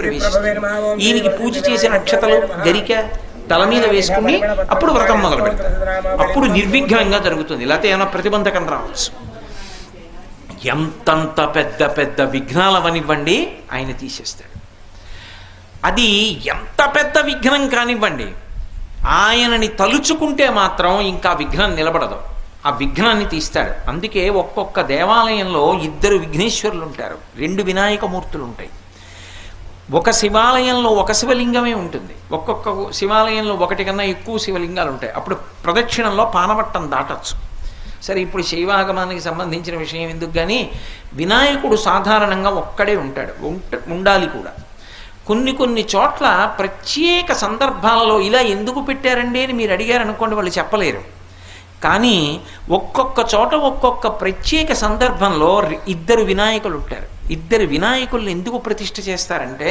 ప్రవేశిస్తుంది. ఈయనకి పూజ చేసిన అక్షతలు గరిక తల మీద వేసుకుని అప్పుడు వ్రతం మొదలు పెడతారు. అప్పుడు నిర్విఘ్నంగా జరుగుతుంది. లేకపోతే ఏమైనా ప్రతిబంధకం రావచ్చు. ఎంతంత పెద్ద పెద్ద విఘ్నాలవనివ్వండి ఆయన తీసేస్తాడు. అది ఎంత పెద్ద విఘ్నం కానివ్వండి, ఆయనని తలుచుకుంటే మాత్రం ఇంకా విఘ్నం నిలబడదు. ఆ విఘ్నాన్ని తీస్తాడు. అందుకే ఒక్కొక్క దేవాలయంలో 2 విఘ్నేశ్వరులు ఉంటారు, 2 వినాయకమూర్తులు ఉంటాయి. ఒక శివాలయంలో ఒక శివలింగమే ఉంటుంది, ఒక్కొక్క శివాలయంలో 1 కన్నా ఎక్కువ శివలింగాలు ఉంటాయి. అప్పుడు ప్రదక్షిణంలో పానవట్టం దాటచ్చు. సరే, ఇప్పుడు శైవాగమానికి సంబంధించిన విషయం ఎందుకు, కానీ వినాయకుడు సాధారణంగా ఒక్కడే ఉంటాడు, ఉండాలి కూడా. కొన్ని చోట్ల ప్రత్యేక సందర్భాలలో ఇలా ఎందుకు పెట్టారండి అని మీరు అడిగారు అనుకోండి, వాళ్ళు చెప్పలేరు. కానీ ఒక్కొక్క చోట ఒక్కొక్క ప్రత్యేక సందర్భంలో 2 వినాయకులు ఉంటారు. 2 వినాయకుల్ని ఎందుకు ప్రతిష్ఠ చేస్తారంటే